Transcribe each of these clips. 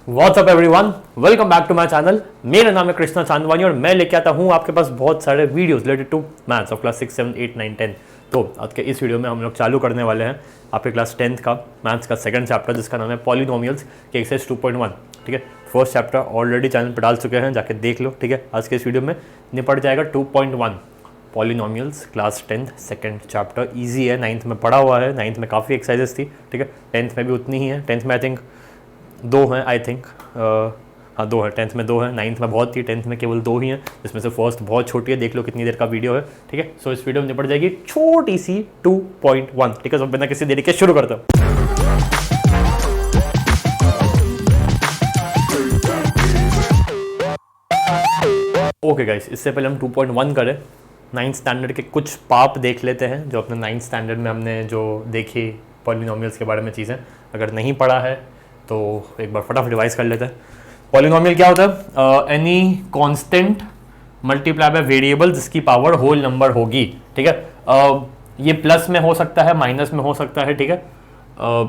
WhatsApp everyone, welcome back to my channel. मेरा नाम है कृष्णा चांदवानी और मैं लेके आता हूँ आपके पास बहुत सारे videos related to maths of class 6, 7, 8, 9, 10। तो आज के इस वीडियो में हम लोग चालू करने वाले हैं आपके क्लास 10th का मैथ्स का सेकंड चैप्टर, जिसका नाम है पॉलिनोमियल्स के एक्सरसाइज 2.1। ठीक है, फर्स्ट चैप्टर ऑलरेडी चैनल पर डाल चुके हैं, जाके देख लो। ठीक है, आज के इस वीडियो में निपट जाएगा 2.1 polynomials class 10th second chapter. Easy है, 9th में पढ़ा हुआ है, 9th में काफ़ी एक्सरसाइजेस थी। ठीक है, 10th में भी उतनी ही है। 10th में आई थिंक दो हैं, आई थिंक हाँ दो है। 10th में दो है, 9th में बहुत थी, 10th में केवल दो ही हैं, जिसमें से फर्स्ट बहुत छोटी है। देख लो कितनी देर का वीडियो है। ठीक है, सो इस वीडियो में निपट जाएगी छोटी सी 2.1। ठीक है, तो बिना किसी देरी के शुरू करता हूँ। ओके गाइस, इससे पहले हम 2.1 करें, 9th स्टैंडर्ड के कुछ पाप देख लेते हैं जो अपने 9th स्टैंडर्ड में हमने जो देखी पॉलिनोमियल्स के बारे में चीज़ें। अगर नहीं पढ़ा है तो एक बार फटाफट रिवाइज कर लेते हैं। पॉलिनोमियल क्या होता है? Any constant multiply by variable जिसकी पावर होल नंबर होगी। ठीक है, ये प्लस में हो सकता है, माइनस में हो सकता है। ठीक है,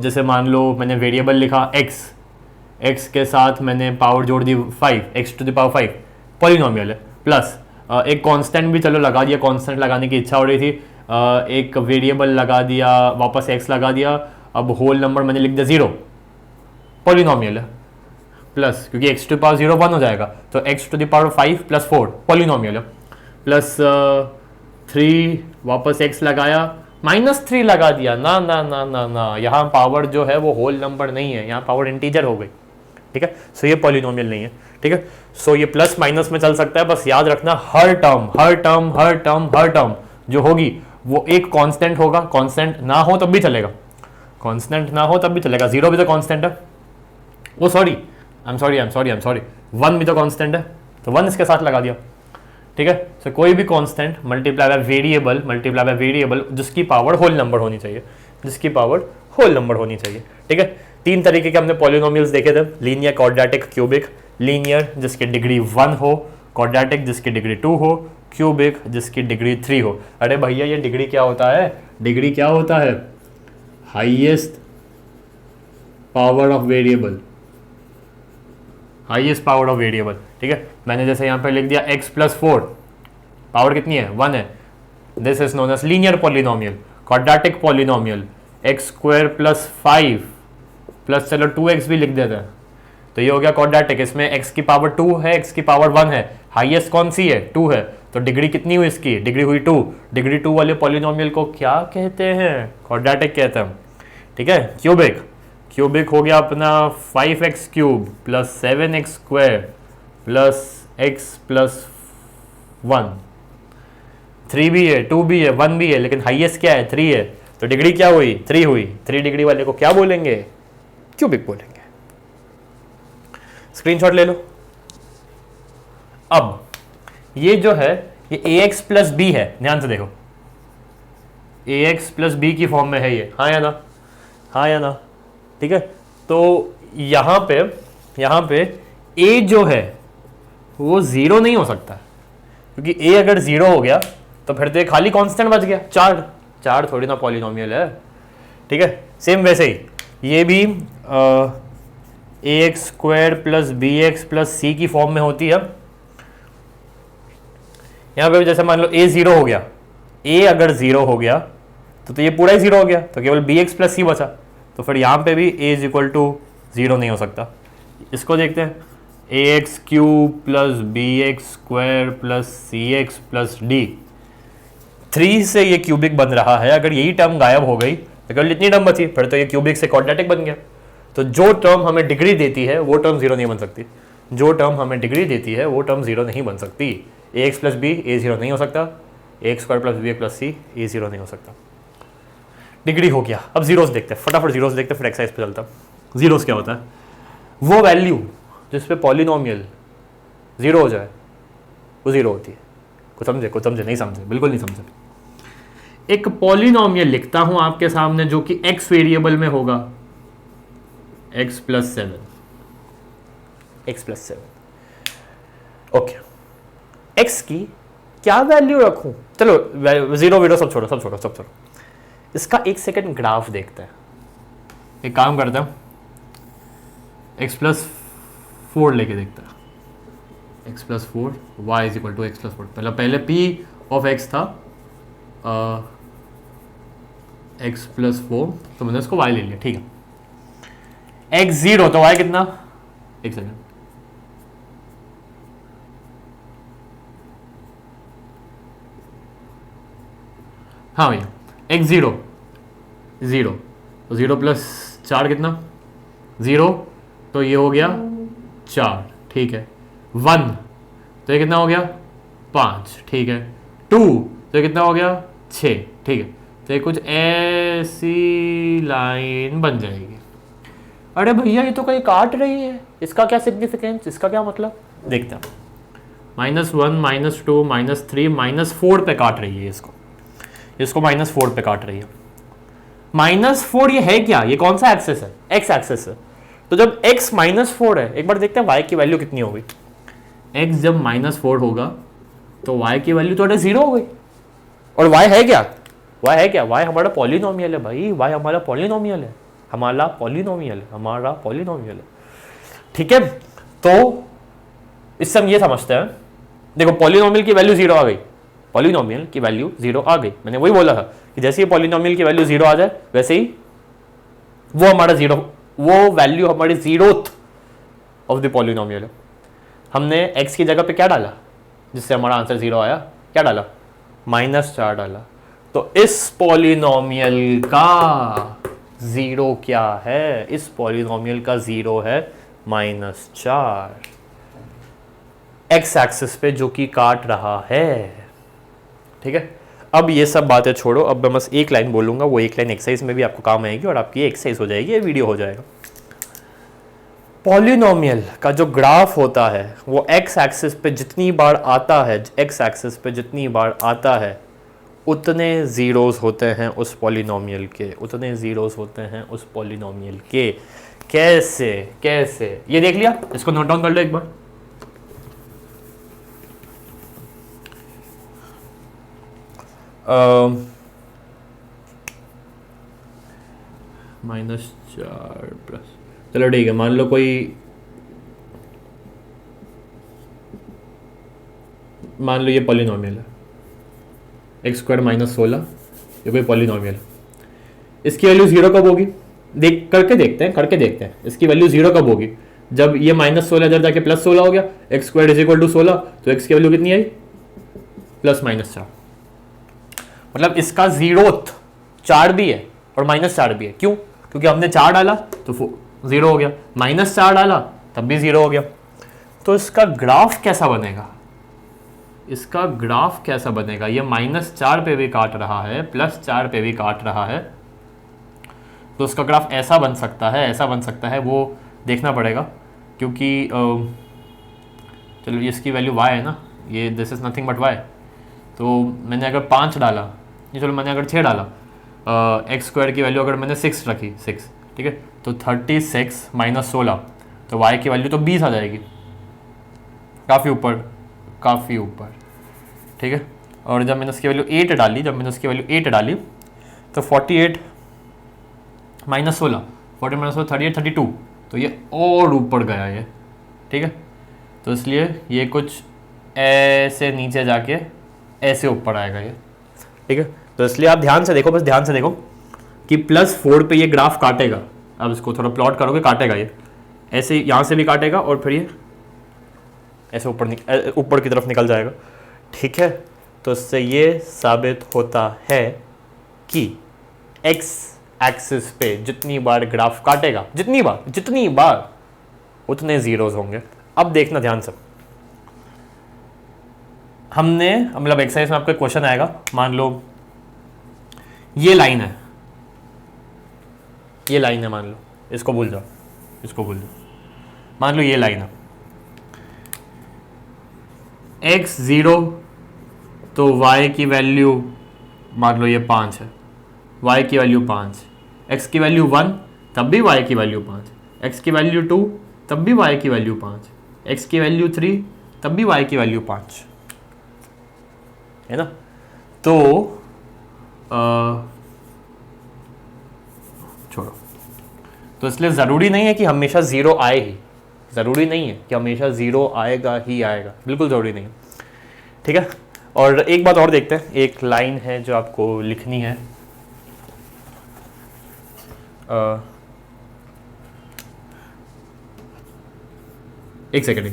जैसे मान लो मैंने वेरिएबल लिखा x के साथ मैंने पावर जोड़ दी 5, x to the power 5, polynomial है। प्लस एक कांस्टेंट भी चलो लगा दिया, कांस्टेंट लगाने की इच्छा हो रही थी, एक वेरिएबल लगा दिया, वापस x लगा दिया, अब होल नंबर मैंने लिख दिया 0, पॉलिनोमियल है। प्लस क्योंकि x टू पावर 0 1 हो जाएगा, तो x to the power 5 plus 4 polynomial है। प्लस 3 वापस x लगाया, -3 लगा दिया, ना ना ना ना ना, यहाँ पावर जो है वो होल नंबर नहीं है, यहाँ पावर इंटीजर हो गई। ठीक है, सो ये पॉलिनोमियल नहीं है। ठीक है, सो ये प्लस माइनस में चल सकता है, बस याद रखना हर टर्म जो होगी वो एक कांस्टेंट होगा। कांस्टेंट ना हो तब भी चलेगा, कांस्टेंट ना हो तब भी चलेगा। 0 भी तो कांस्टेंट है, वो सॉरी आई एम सॉरी 1 भी तो कांस्टेंट है, तो 1 इसके साथ लगा दिया। ठीक है, सो कोई भी कांस्टेंट मल्टीप्लाई बाय वेरिएबल जिसकी पावर होल नंबर होनी चाहिए, ठीक है, 3 तरीके के हमने पॉलिनोमियल्स देखे थे, लीनियर, क्वाड्रेटिक, क्यूबिक। लीनियर जिसकी डिग्री 1 हो, क्वाड्रेटिक जिसकी डिग्री 2 हो, क्यूबिक जिसकी डिग्री 3 हो। अरे भैया ये डिग्री क्या होता है? डिग्री क्या होता है? हाईएस्ट पावर ऑफ वेरिएबल, ठीक है। मैंने जैसे यहाँ पे लिख दिया x प्लस 4, पावर कितनी है? 1 है। This is known as linear polynomial. Quadratic polynomial x square plus 5 plus चलो 2x भी लिख देते हैं, तो ये हो गया क्वाड्रेटिक। इसमें x की पावर 2 है, x की पावर 1 है, हाईएस्ट कौन सी है? 2 है, तो डिग्री कितनी हुई इसकी? डिग्री हुई 2। डिग्री 2 वाले पॉलिनोमियल को क्या कहते हैं? क्वाड्रेटिक कहते हैं। ठीक है, क्यूबिक हो गया अपना 5x cube plus 7x square plus x plus 1। 3 भी है, 2 भी है, 1 भी है, लेकिन हाईएस्ट क्या है? 3 है, तो डिग्री क्या हुई? 3 हुई। 3 डिग्री वाले को क्या बोलेंगे? क्यूबिक बोलेंगे। स्क्रीनशॉट ले लो। अब ये जो है ये ax प्लस बी है, ध्यान से देखो, ax प्लस बी की फॉर्म में है ये, हाँ या ना? ठीक है, तो यहां पे a जो है वो 0 नहीं हो सकता, क्योंकि a अगर 0 हो गया तो फिर तो ये खाली कांस्टेंट बच गया, चार थोड़ी ना पॉलिनोमियल है। ठीक है, सेम वैसे ही ये भी ax square plus bx plus c की फॉर्म में होती है। यहां पे जैसे मान लो a 0 हो गया, a अगर 0 हो गया तो ये पूरा ही 0 हो गया, तो केवल bx प्लस c बचा, तो फिर यहाँ पे भी a इज इक्वल टू 0 नहीं हो सकता। इसको देखते हैं, ax cube plus bx square plus cx plus d, 3 से ये क्यूबिक बन रहा है। अगर यही टर्म गायब हो गई तो केवल इतनी टर्म बची, फिर तो ये क्यूबिक से क्वाड्रेटिक बन गया। तो जो टर्म हमें डिग्री देती है वो टर्म 0 नहीं बन सकती, ax प्लस b a 0 नहीं हो सकता, ax square plus bx plus c a 0 नहीं हो सकता। डिग्री हो गया। अब जीरोस देखते हैं, फटाफट जीरोस देखते हैं, फिर एक्सरसाइज पे चलता हूं। जीरोस क्या होता है? वो वैल्यू जिस पे पॉलिनोमियल 0 हो जाए वो 0 होती है। कुछ समझे? नहीं समझे? बिल्कुल नहीं समझे। एक पॉलिनोमियल लिखता हूं आपके सामने जो कि x वेरिएबल में होगा, x प्लस 7। ओके, x की क्या वैल्यू रखूं? चलो 0 सब छोड़ो। इसका 1 सेकंड ग्राफ देखते हैं। एक काम करते हैं, x प्लस 4 लेके देखते हैं। x plus 4 y is equal to x plus 4। पहले p ऑफ x था x प्लस 4, तो मैंने उसको y ले लिया, ठीक है। x 0 तो y कितना, एक सेकेंड, हाँ भैया, x 0 0, तो 0 प्लस 4 कितना 0, तो ये हो गया 4, ठीक है। 1 तो ये कितना हो गया 5, ठीक है। 2 तो ये कितना हो गया 6, ठीक है। तो ये कुछ ऐसी लाइन बन जाएगी। अरे भैया ये तो कहीं काट रही है, इसका क्या सिग्निफिकेंस, इसका क्या मतलब, देखते हैं। -1 -2 -3 -4 पे काट रही है इसको -4 पे काट रही है। -4 ये है क्या, ये कौन सा एक्सेस है, x एक्सेस है। तो जब x -4 है, एक बार देखते हैं y की वैल्यू कितनी होगी। x जब -4 होगा तो y की वैल्यू तो 0 हो गई। और y है क्या, y हमारा पॉलिनोमियल है भाई, y हमारा पॉलिनोमियल है, हमारा पॉलिनोमियल है, ठीक है। तो इससे हम ये समझते हैं, देखो पॉलिनोमियल की वैल्यू 0 आ गई, पॉलिनोमियल की वैल्यू 0 आ गई। मैंने वही बोला था कि जैसे ही पॉलिनोमियल की वैल्यू 0 आ जाए वैसे ही वो हमारा वो वैल्यू हमारी 0th ऑफ द पॉलिनोमियल है। हमने x की जगह पे क्या डाला जिससे हमारा आंसर 0 आया, क्या डाला, -4 डाला। तो इस पॉलिनोमियल का 0 क्या है, इस पॉलिनोमियल का 0 है -4, x एक्सिस पे जो कि काट रहा है, ठीक है। अब ये सब बातें छोड़ो, अब मैं बस एक लाइन बोलूंगा, वो एक लाइन एक्सरसाइज में भी आपको काम आएगी और आपकी एक्सरसाइज हो जाएगी, ये वीडियो हो जाएगा। पॉलिनोमियल का जो ग्राफ होता है वो x एक्सिस पे जितनी बार आता है, उतने जीरोस होते हैं उस पॉलिनोमियल के, कैसे ये देख लिया, इसको नोट डाउन कर लो एक बार। -4 प्लस, चलो ठीक है, मान लो ये पॉलिनोमियल है, x² -16, ये कोई पॉलिनोमियल है। इसकी वैल्यू 0 कब होगी, करके देखते हैं इसकी वैल्यू 0 कब होगी, जब ये -16 इधर जाके +16 हो गया, x² = 16, तो x की वैल्यू कितनी आई, +-4। मतलब इसका 0th 4 भी है और -4 भी है, क्यों, क्योंकि हमने 4 डाला तो 0 हो गया, -4 डाला तब भी 0 हो गया। तो इसका ग्राफ कैसा बनेगा, ये -4 पे भी काट रहा है, +4 पे भी काट रहा है, तो उसका ग्राफ ऐसा बन सकता है, वो देखना पड़ेगा, क्योंकि चलो इसकी वैल्यू y है ना, ये this is nothing but y। तो मैंने अगर 5 डाला, चलो मैंने अगर 6 डाला, x² की वैल्यू अगर मैंने 6 रखी, 6, ठीक है, तो 36 -16, तो y की वैल्यू तो 20 आ जाएगी, काफ़ी ऊपर, ठीक है। और जब मैंने उसकी वैल्यू 8 डाली, तो 48 -16, 38 32, तो ये और ऊपर गया ये, ठीक है। तो इसलिए ये कुछ ऐसे नीचे जाके ऐसे ऊपर आएगा ये, ठीक है। तो इसलिए आप ध्यान से देखो कि +4 पे ये ग्राफ काटेगा। अब इसको थोड़ा प्लॉट करोगे, काटेगा ये ऐसे, यहाँ से भी काटेगा और फिर ये ऐसे ऊपर की तरफ निकल जाएगा, ठीक है। तो इससे ये साबित होता है कि x एक्सिस पे जितनी बार ग्राफ काटेगा, जितनी बार उतने जीरोस होंगे। अब देखना ध्यान से, हमने मतलब एक्सरसाइज में आपको एक क्वेश्चन आएगा, मान लो ये लाइन है, मान लो, इसको भूल जाओ, मान लो ये लाइन है, x 0 तो y की वैल्यू मान लो ये 5 है, y की वैल्यू 5, x की वैल्यू 1 तब भी y की वैल्यू 5, x की वैल्यू 2 तब भी y की वैल्यू 5, x की वैल्यू 3 तब भी y की वैल्यू 5, है ना। तो छोड़ो, तो इसलिए ज़रूरी नहीं है कि हमेशा 0 आए ही, ज़रूरी नहीं है कि हमेशा 0 आएगा ही आएगा, बिल्कुल ज़रूरी नहीं है, ठीक है। और एक बात और देखते हैं, एक लाइन है जो आपको लिखनी है, एक सेकेंड,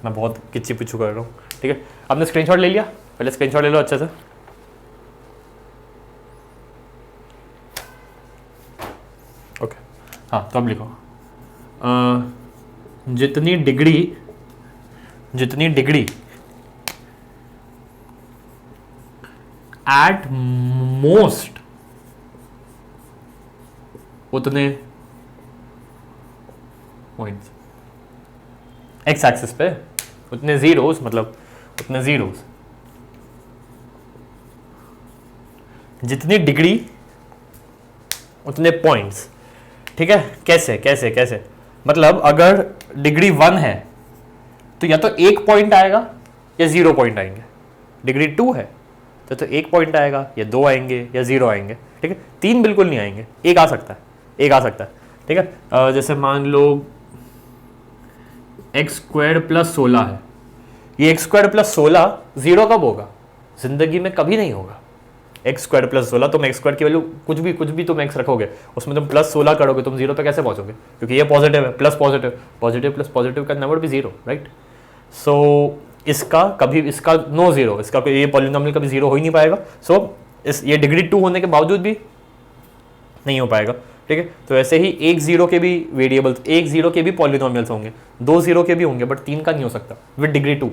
मैं बहुत किच्ची पिच्चू कर रहा हूँ, ठीक है। आपने स्क्रीनशॉट ले लिया? पहले स्क्रीनशॉट ले लो अच्छे से। ओके, हाँ तो अब लिखो जितनी डिग्री एट मोस्ट उतने पॉइंट्स, एक्स एक्सिस पे उतने जीरोस, मतलब उतने जीरोस, जितनी डिग्री उतने पॉइंट्स, ठीक है। कैसे कैसे कैसे मतलब अगर डिग्री 1 है तो या तो 1 पॉइंट आएगा या 0 पॉइंट आएंगे, डिग्री 2 है तो 1 पॉइंट आएगा या 2 आएंगे या 0 आएंगे, ठीक है। 3 बिल्कुल नहीं आएंगे, एक आ सकता है, एक आ सकता है, ठीक है। जैसे मान लो x² + 16 है, ये x² + 16 0 कब होगा? जिंदगी में कभी नहीं होगा। x² + 16, तुम x² की वैल्यू कुछ भी तुम x रखोगे, उसमें तुम +16 करोगे, तुम 0 पे कैसे पहुंचोगे? क्योंकि ये पॉजिटिव है, plus positive plus positive can never be 0, right. So इसका नो 0, इसका ये पॉलिनोमियल कभी 0 हो ही नहीं पाएगा। सो ये डिग्री 2 होने के बावजूद भी नहीं हो पाएगा, ठीक है। तो ऐसे ही एक 0 के भी वेरिएबल्स, एक 0 के भी पॉलिनोमियल्स होंगे, 2 0 के भी होंगे, बट 3 का नहीं हो सकता विद डिग्री 2,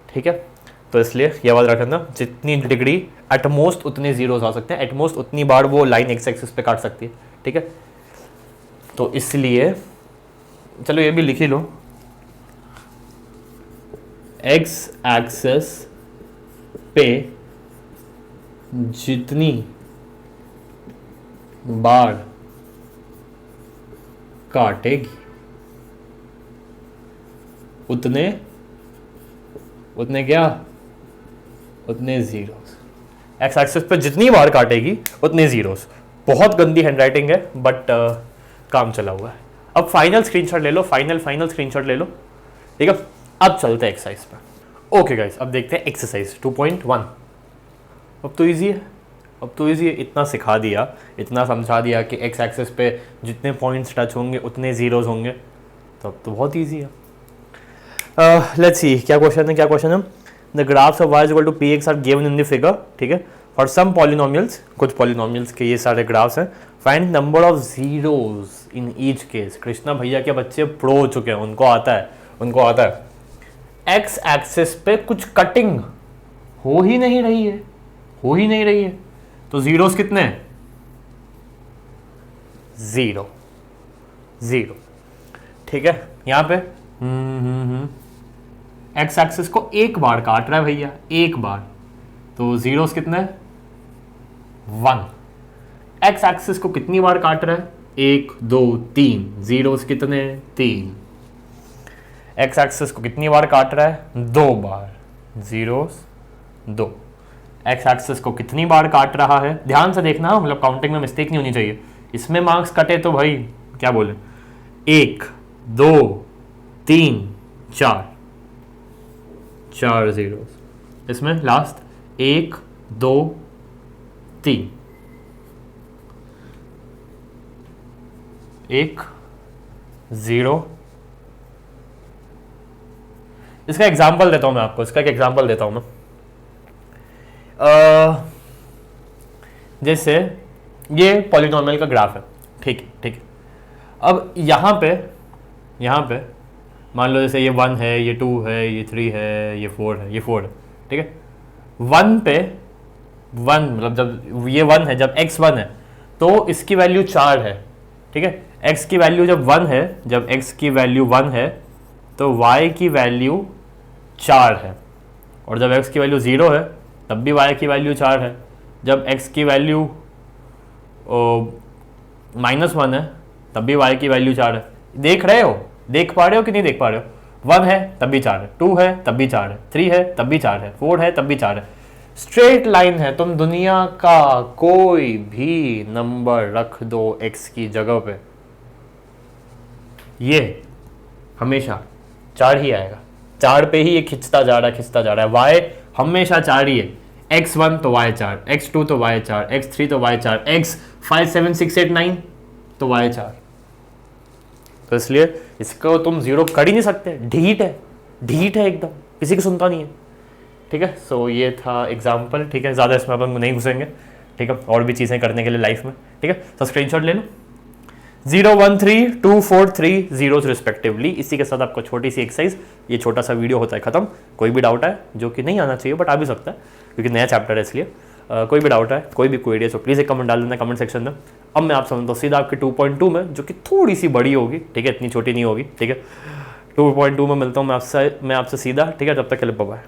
ठीक है। तो इसलिए यह याद रखना, जितनी डिग्री एटमोस्ट उतने जीरोस आ सकते हैं, एटमोस्ट उतनी बार वो लाइन एक्स एक्सिस पे काट सकती है, ठीक है। तो इसलिए चलो ये भी लिख ही लो, एक्स एक्सिस पे जितनी बार काटेगी उतने क्या, उतने जीरोस। एक्स एक्सिस पे जितनी बार काटेगी उतने जीरोस। बहुत गंदी हैंडराइटिंग है बट काम चला हुआ है। अब फाइनल स्क्रीनशॉट ले लो, फाइनल स्क्रीनशॉट ले लो, ठीक है। अब चलते हैं एक्सरसाइज पे। ओके गाइस, अब देखते हैं एक्सरसाइज 2.1। अब तो इजी है, इतना सिखा दिया, इतना समझा दिया कि एक्स एक्सिस पे जितने पॉइंट्स टच होंगे उतने जीरोस होंगे, तो अब तो बहुत ईजी है। लेट्स सी क्या क्वेश्चन है। The graphs of y equal to px are given in the figure, ठीक है। फॉर सम पॉलिनोमियल्स, कुछ पॉलिनोमियल्स के ये सारे ग्राफ्स हैं। Find number of zeros in each case. Krishna भैया के बच्चे प्रो हो चुके हैं, उनको आता है। एक्स एक्सिस पे कुछ कटिंग हो ही नहीं रही है, तो जीरोस कितने हैं? 0, ठीक है। यहां पे एक्स एक्सिस को एक बार काट रहा है भैया, एक बार, तो जीरोस कितने? 1। एक्स एक्सिस को कितनी बार काट रहा है? 1 2 3, जीरोस कितने? 3। एक्स एक्सिस को कितनी बार काट रहा है? 2 बार, जीरोस 2। एक्स एक्सिस को कितनी बार काट रहा है? ध्यान से देखना, मतलब काउंटिंग में मिस्टेक नहीं होनी चाहिए। इसमें मार्क्स कटे तो भाई क्या बोले, 1 2 3 4 जीरोस। इसमें लास्ट 1 2 3, 1 0। इसका एग्जाम्पल देता हूं मैं आपको, जैसे ये पॉलिनोमियल का ग्राफ है, ठीक है। अब यहाँ पे मान लो जैसे ये 1 है, ये 2 है, ये 3 है, ये 4 है, ठीक है। 1 पे 1 मतलब जब ये 1 है, जब x 1 है तो इसकी वैल्यू 4 है, ठीक है। x की वैल्यू जब 1 है, जब x की वैल्यू 1 है तो y की वैल्यू 4 है, और जब x की वैल्यू 0 है तब भी y की वैल्यू 4 है। जब x की वैल्यू -1 है तब भी y की वैल्यू 4 है। देख पा रहे हो कि नहीं देख पा रहे हो? 1 है तब भी 4 है, 2 है तब भी 4 है, 3 है तब भी 4 है, 4 है तब भी 4 है। स्ट्रेट लाइन है, तुम दुनिया का कोई भी नंबर रख दो x की जगह पे, ये हमेशा 4 ही आएगा, 4 पे ही ये खिंचता जा रहा है। वाई हमेशा 4 ही है, x1 तो y 4, x2 तो y 4, x3 तो y 4, x 5 7 6 8 9 तो y 4। तो इसलिए इसको तुम जीरो कर ही नहीं सकते, ढीठ है एकदम, किसी की सुनता नहीं है। ठीक है, सो ये था एग्जाम्पल। ठीक है, ज़्यादा इसमें अपन नहीं घुसेंगे। ठीक है, और भी चीज़ें करने के लिए लाइफ में। ठीक है, तो स्क्रीनशॉट ले लो 0 1 3 2 4 3 0 रिस्पेक्टिवली। इसी के साथ आपको छोटी सी एक्सरसाइज, ये छोटा सा वीडियो होता है खत्म। कोई भी डाउट है जो कि नहीं आना चाहिए बट आ भी सकता है क्योंकि नया चैप्टर है, इसलिए कोई भी डाउट है, कोई भी क्वेरी है तो प्लीज़ एक कमेंट डाल देना कमेंट सेक्शन में। अब मैं आपसे तो सीधा आपके 2.2 में, जो कि थोड़ी सी बड़ी होगी, ठीक है, इतनी छोटी नहीं होगी। ठीक है, 2.2 में मिलता हूँ मैं आपसे सीधा। ठीक है, तब तक के लिए बाय।